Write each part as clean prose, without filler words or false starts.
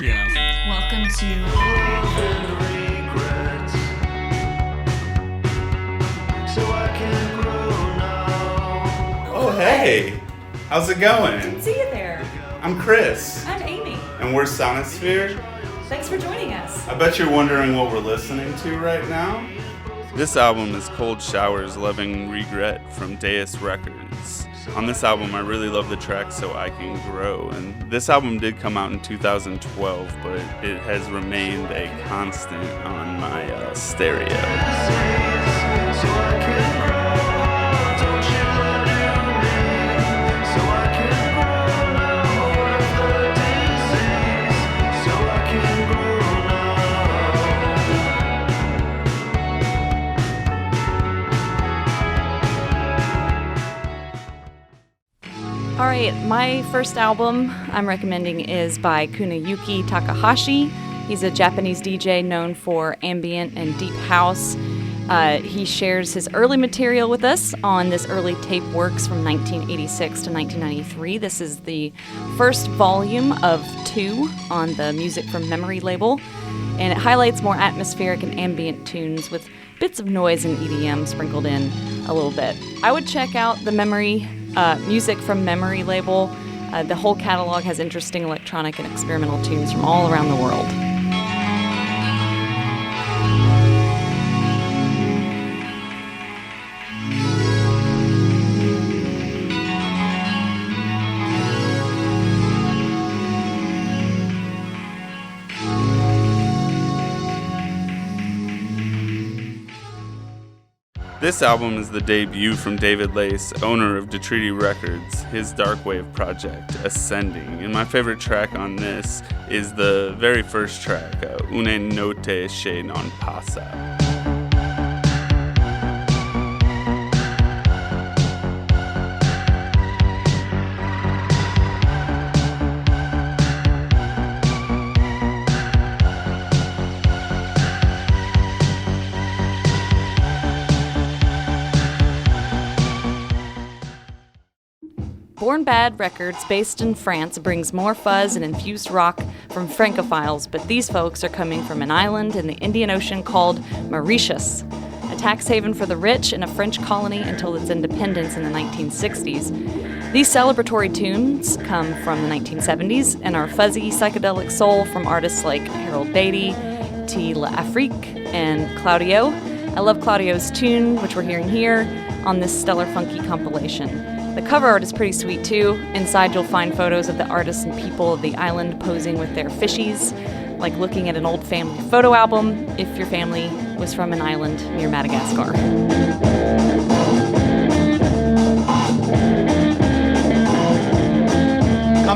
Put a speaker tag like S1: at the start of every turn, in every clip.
S1: Welcome to
S2: Oh, hey! How's it going?
S1: Didn't see you there.
S2: I'm Chris.
S1: I'm Amy.
S2: And we're Sonosphere.
S1: Thanks for joining us.
S2: I bet you're wondering what we're listening to right now. This album is Cold Showers Loving Regret from Deus Records. On this album, I really love the track So I Can Grow, and this album did come out in 2012, but it has remained a constant on my stereo.
S1: All right, my first album I'm recommending is by Kunyuki Takahashi. He's a Japanese DJ known for ambient and deep house. He shares his early material with us on this early tape works from 1986 to 1993. This is the first volume of 2 on the Music from Memory label, and it highlights more atmospheric and ambient tunes with bits of noise and EDM sprinkled in a little bit. I would check out the Music from Memory label. The whole catalog has interesting electronic and experimental tunes from all around the world.
S2: This album is the debut from David Lace, owner of Detriti Records, his dark wave project, Ascending. And my favorite track on this is the very first track, Une Notte Che Non Passa.
S1: Born Bad Records, based in France, brings more fuzz and infused rock from Francophiles, but these folks are coming from an island in the Indian Ocean called Mauritius, a tax haven for the rich and a French colony until its independence in the 1960s. These celebratory tunes come from the 1970s and are fuzzy psychedelic soul from artists like Harold Beatty, T. L'Afrique, and Claudio. I love Claudio's tune, which we're hearing here, on this Stellar Funky compilation. The cover art is pretty sweet too. Inside you'll find photos of the artists and people of the island posing with their fishies, like looking at an old family photo album if your family was from an island near Madagascar.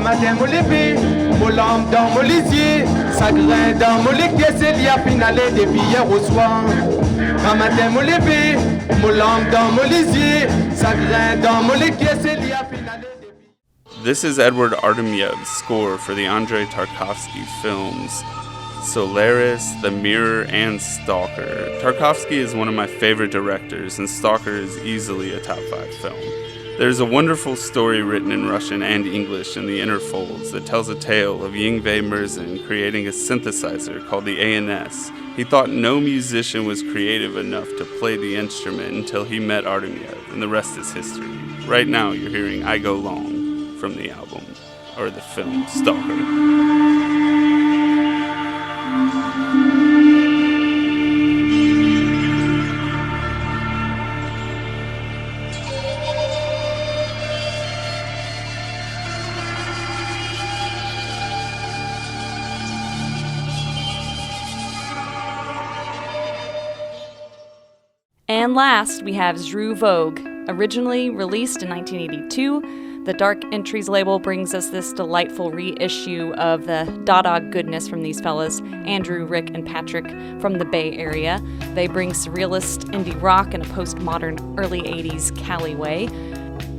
S3: Matin mon lever, mon lampe dans mon lisier, ça grain dans mon lecteur, c'est l'ia finale depuis hier au soir. Matin mon lever, mon lampe dans mon lisier, ça grain dans mon lecteur, c'est l'ia finale depuis.
S2: This is Edward Artemyev's score for the Andrei Tarkovsky films Solaris, The Mirror, and Stalker. Tarkovsky is one of my favorite directors, and Stalker is easily a top 5 film. There's a wonderful story written in Russian and English in the inner folds that tells a tale of Yngwie Merzin creating a synthesizer called the ANS. He thought no musician was creative enough to play the instrument until he met Artemyev, and the rest is history. Right now you're hearing I Go Long from the album, or the film Stalker.
S1: And last, we have Vogue. Originally released in 1982, the Dark Entries label brings us this delightful reissue of the Dada goodness from these fellas, Andrew, Rick, and Patrick from the Bay Area. They bring surrealist indie rock in a postmodern early 80s Cali way.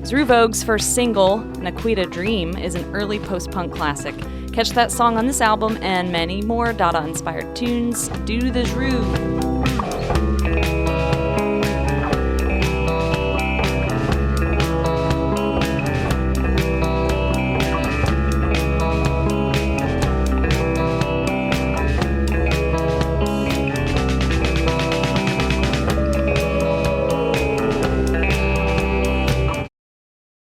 S1: Vogue's first single, Naquita Dream, is an early post-punk classic. Catch that song on this album and many more Dada-inspired tunes. Do the Zru.